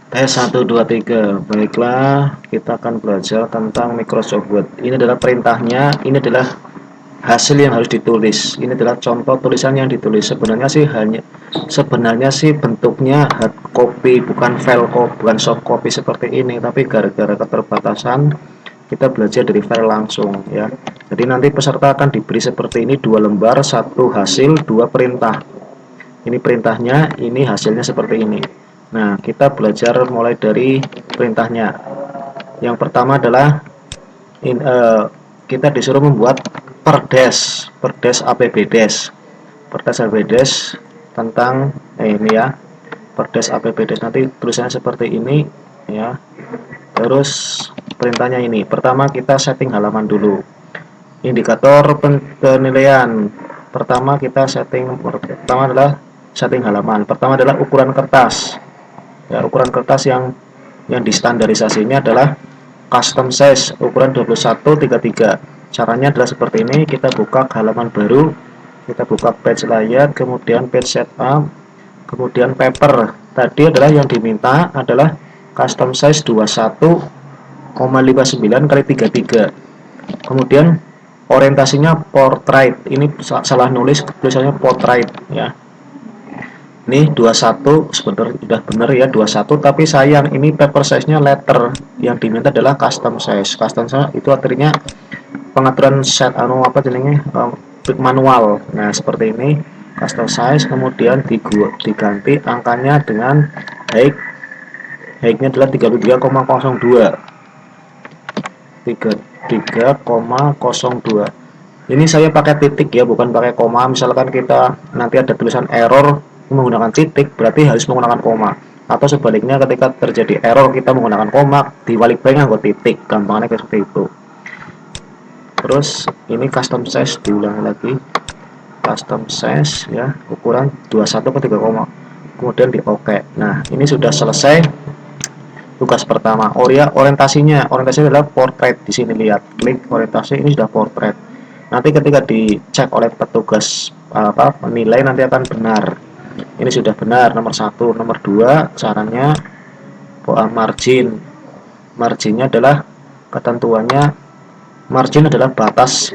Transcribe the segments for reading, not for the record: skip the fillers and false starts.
Tes 1, 2, 3. Baiklah, kita akan belajar tentang Microsoft Word. Ini adalah perintahnya, ini adalah hasil yang harus ditulis. Ini adalah contoh tulisan yang ditulis. Sebenarnya sih bentuknya hard copy, bukan file copy, bukan soft copy seperti ini, tapi gara-gara keterbatasan kita belajar dari file langsung ya. Jadi nanti peserta akan diberi seperti ini, 2 lembar, 1 hasil, 2 perintah. Ini perintahnya, ini hasilnya seperti ini. Nah, kita belajar mulai dari perintahnya. Yang pertama adalah kita disuruh membuat perdes apbdes, perdes apbdes tentang ini ya, perdes apbdes. Nanti tulisannya seperti ini ya. Terus perintahnya ini, pertama kita setting halaman dulu. Indikator penilaian. Pertama adalah setting halaman. Pertama adalah ukuran kertas. Ya, ukuran kertas yang distandarisasinya adalah custom size ukuran 2133. Caranya adalah seperti ini, kita buka halaman baru, kita buka page layout, kemudian page setup, kemudian paper. Tadi adalah yang diminta adalah custom size 21,59 kali 33. Kemudian orientasinya portrait. Ini salah nulis, tulisannya portrait ya. Ini 21 sebenarnya sudah benar ya, 21, tapi sayang ini paper size-nya letter. Yang diminta adalah custom size. Custom size itu artinya pengaturan set apa jadinya manual. Nah, seperti ini custom size, kemudian diganti angkanya dengan height-nya adalah 33,02. 33,02. Ini saya pakai titik ya, bukan pakai koma. Misalkan kita nanti ada tulisan error menggunakan titik, berarti harus menggunakan koma. Atau sebaliknya, ketika terjadi error kita menggunakan koma, dibalik baik nganggo titik. Gampangnya kayak seperti itu. Terus ini custom size, diulangi lagi. Custom size ya, ukuran 21 ke 3, kemudian di OK. Nah, ini sudah selesai tugas pertama. Orientasinya adalah portrait. Di sini lihat, klik orientasi, ini sudah portrait. Nanti ketika dicek oleh petugas penilai nanti akan benar. Ini sudah benar, nomor 1. Nomor 2, caranya marginnya adalah ketentuannya, margin adalah batas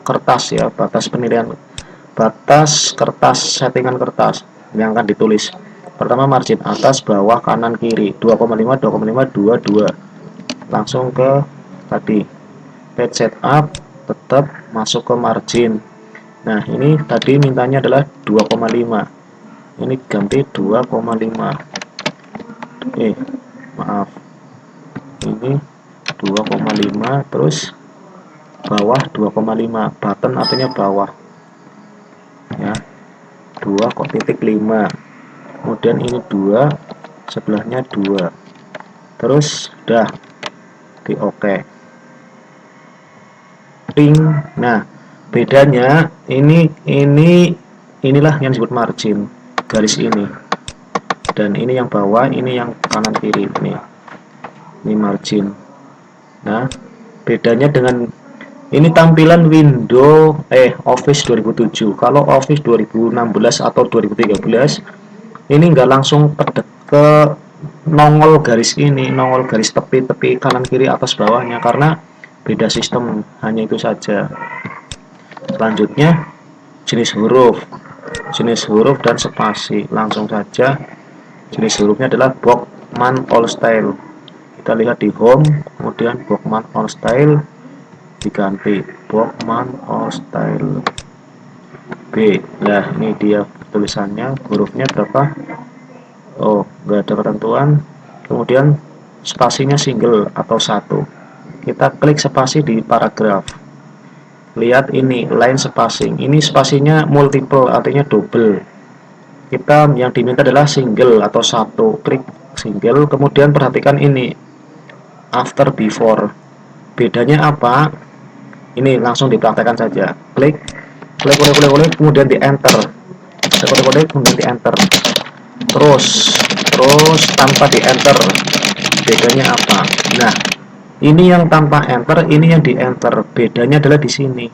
kertas ya, batas penilaian, batas kertas, settingan kertas yang akan ditulis. Pertama margin atas, bawah, kanan, kiri, 2,5, 2,5, 22. Langsung ke tadi page setup, tetap masuk ke margin. Nah, ini tadi mintanya adalah 2,5. Ini ganti 2,5. Maaf. Ini 2,5, terus bawah 2,5. Button artinya bawah. Ya. 2,5. Kemudian ini 2, sebelahnya 2. Terus udah di OK. Ping. Nah, bedanya inilah yang disebut margin, garis ini. Dan ini yang bawah, ini yang kanan kiri ini. Ini margin. Nah, bedanya dengan ini tampilan Office 2007. Kalau Office 2016 atau 2013 ini enggak langsung ke nongol garis ini, nongol garis tepi-tepi kanan kiri atas bawahnya, karena beda sistem, hanya itu saja. Selanjutnya jenis huruf dan spasi. Langsung saja, jenis hurufnya adalah Bachmann All Style. Kita lihat di home, kemudian Bachmann All Style diganti Bachmann All Style B. Nah, ini dia tulisannya, hurufnya berapa? Oh, nggak ada ketentuan. Kemudian spasinya single atau 1. Kita klik spasi di paragraf. Lihat ini, line spacing. Ini spasinya multiple, artinya double. Kita yang diminta adalah single atau 1. Klik single, kemudian perhatikan ini, after, before. Bedanya apa? Ini langsung dipraktekkan saja. Klik, kemudian di enter. Kemudian di enter. Terus tanpa di enter. Bedanya apa? Nah, ini yang tanpa enter, ini yang di enter. Bedanya adalah di sini.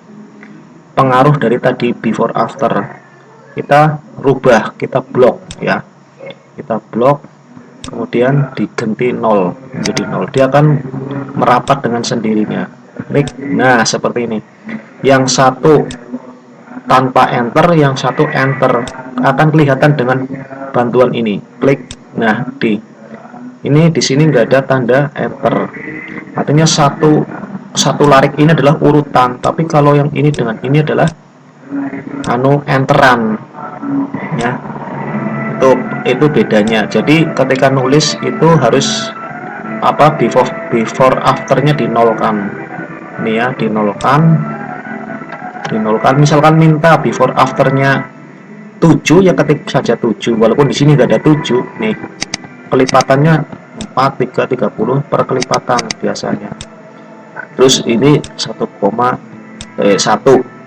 Pengaruh dari tadi before after. Kita rubah, kita blok ya. Kita blok. kemudian diganti 0 menjadi 0, dia akan merapat dengan sendirinya. Klik. Nah, seperti ini. Yang satu tanpa enter, yang satu enter, akan kelihatan dengan bantuan ini. Klik. Nah, ini di sini nggak ada tanda enter, artinya satu larik ini adalah urutan, tapi kalau yang ini dengan ini adalah enteran ya. Itu bedanya. Jadi ketika nulis itu harus before afternya dinolkan. Ini ya, dinolkan. Misalkan minta before afternya 7, ya ketik saja 7, walaupun di sini nggak ada 7 nih. Kelipatannya 4, 3, 30 per kelipatan biasanya. Terus ini 1,1.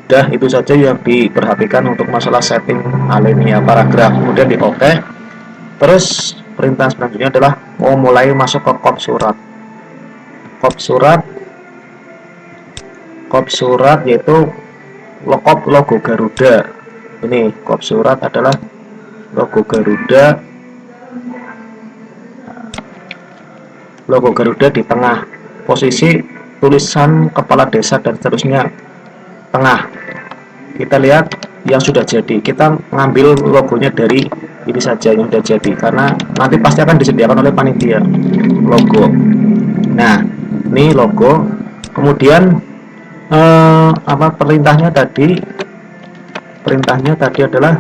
Udah, itu saja yang diperhatikan untuk masalah setting alinea paragraf. Kemudian di OK. Terus perintah selanjutnya adalah mulai masuk ke kop surat. Kop surat yaitu logo Garuda. Ini kop surat adalah logo Garuda. Logo Garuda di tengah, posisi tulisan kepala desa dan seterusnya tengah. Kita lihat yang sudah jadi, kita ngambil logonya dari ini saja yang sudah jadi, karena nanti pasti akan disediakan oleh panitia logo. Nah, ini logo. Kemudian perintahnya tadi adalah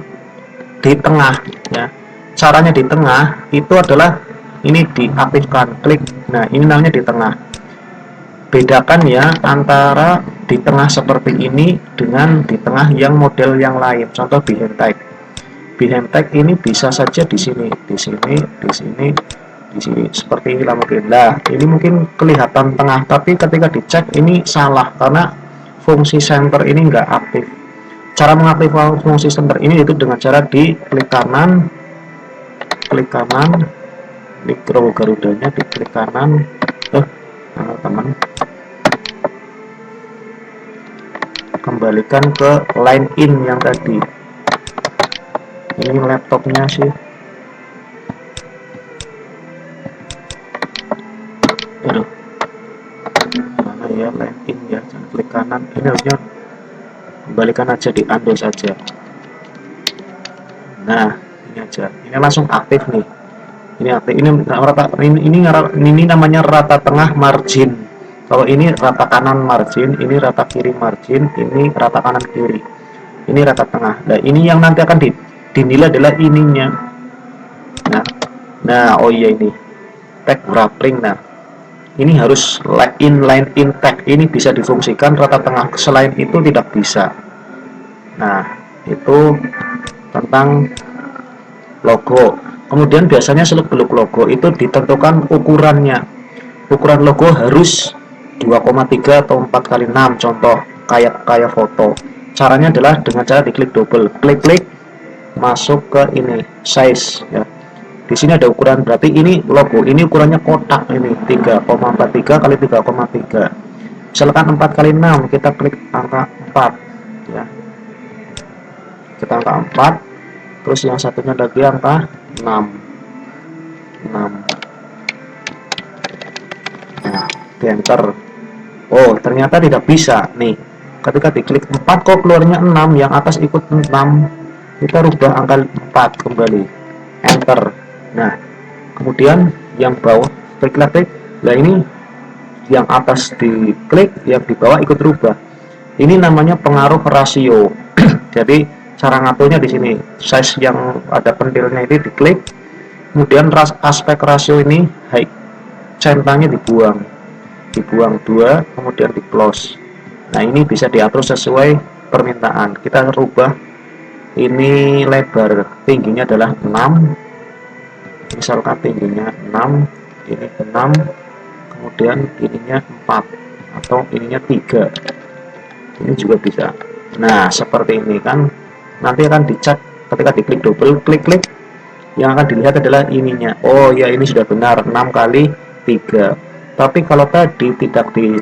di tengah ya. Caranya di tengah itu adalah ini diaktifkan, klik. Nah, ini namanya di tengah. Bedakan ya antara di tengah seperti ini dengan di tengah yang model yang lain. Contoh behind tag. Behind tag ini bisa saja di sini, di sini, di sini, di sini. Seperti inilah mungkin. Nah, ini mungkin kelihatan tengah, tapi ketika dicek ini salah karena fungsi center ini enggak aktif. Cara mengaktifkan fungsi center ini itu dengan cara diklik kanan, logo Garudanya diklik kanan, teman-teman, kembalikan ke line in yang tadi. Ini laptopnya sih, aduh, mana ya line in ya, jangan klik kanan, ini harusnya kembalikan aja, di undo saja. Nah, ini aja, ini langsung aktif nih. Ini aktif, ini namanya rata tengah margin. Kalau ini rata kanan margin, ini rata kiri margin, ini rata kanan kiri, ini rata tengah. Nah, ini yang nanti akan dinilai adalah ininya. Nah, oh iya, ini tag wrapping. Nah, ini harus line in tag, ini bisa difungsikan rata tengah, selain itu tidak bisa. Nah, itu tentang logo. Kemudian biasanya seluk-beluk logo itu ditentukan ukurannya. Ukuran logo harus 2,3 atau 4x6, contoh kayak foto. Caranya adalah dengan cara diklik double, klik masuk ke ini size ya. Di sini ada ukuran, berarti ini logo, ini ukurannya kotak, ini 3,43 kali 3,3. Misalkan 4x6, kita klik angka 4 ya. Kita angka 4, terus yang satunya lagi angka 6. Nah, di enter. Oh, ternyata tidak bisa nih. Ketika diklik 4 kok keluarnya 6, yang atas ikut 6. Kita rubah angka 4 kembali, enter. Nah, kemudian yang bawah klik. Nah, ini yang atas diklik, yang di bawah ikut rubah. Ini namanya pengaruh rasio. Jadi cara ngaturnya di sini, size yang ada pentilnya ini diklik, kemudian aspek rasio ini centangnya dibuang 2, kemudian di close. Nah, ini bisa diatur sesuai permintaan. Kita rubah ini lebar, tingginya adalah 6, misalkan tingginya 6, ini 6, kemudian ininya 4 atau ininya 3, ini juga bisa. Nah, seperti ini kan nanti akan dicek ketika diklik double, klik, yang akan dilihat adalah ininya. Oh ya, ini sudah benar 6 kali 3. Tapi kalau tadi tidak di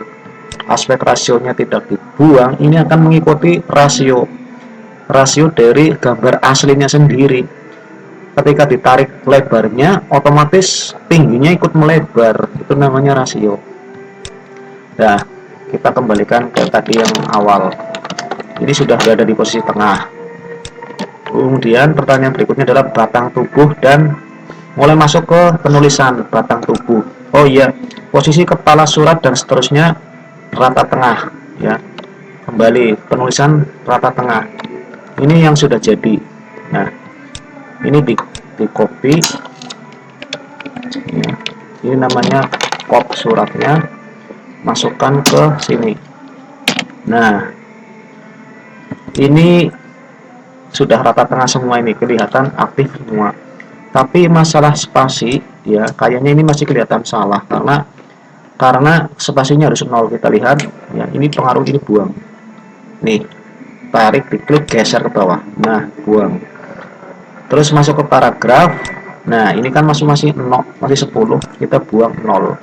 aspek rasionya tidak dibuang, ini akan mengikuti rasio dari gambar aslinya sendiri. ketika ditarik lebarnya otomatis tingginya ikut melebar, itu namanya rasio. Nah, kita kembalikan ke tadi yang awal, ini sudah berada di posisi tengah. Kemudian pertanyaan berikutnya adalah batang tubuh dan mulai masuk ke penulisan batang tubuh. Oh iya, posisi kepala surat dan seterusnya rata tengah ya. Kembali penulisan rata tengah. Ini yang sudah jadi. Nah, ini di copy ya. Ini namanya kop suratnya, masukkan ke sini. Nah, ini sudah rata tengah semua, ini kelihatan aktif semua. Tapi masalah spasi ya, kayaknya ini masih kelihatan salah karena spasinya harus 0. Kita lihat ya, ini pengaruh, ini buang. Nih, tarik, diklik, geser ke bawah. Nah, buang. Terus masuk ke paragraf. Nah, ini kan masih 0, masih 10, kita buang 0.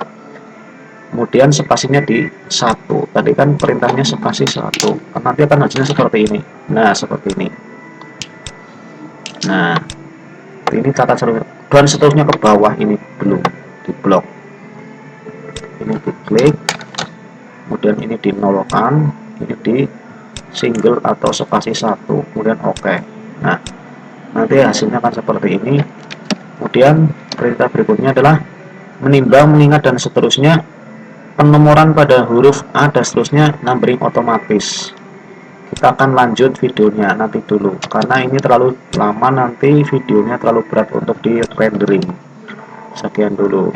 Kemudian spasinya di 1. Tadi kan perintahnya spasi 1. Nanti akan hasilnya seperti ini. Nah, seperti ini. Nah, ini tata cara dan seterusnya ke bawah, ini belum di blok. Ini diklik, kemudian ini dinolkan, ini di single atau spasi 1, kemudian oke. Nah, nanti hasilnya akan seperti ini. Kemudian perintah berikutnya adalah menimbang, mengingat, dan seterusnya. Penomoran pada huruf A dan seterusnya numbering otomatis. Kita akan lanjut videonya nanti dulu, karena ini terlalu lama, nanti videonya terlalu berat untuk di rendering. Sekian dulu.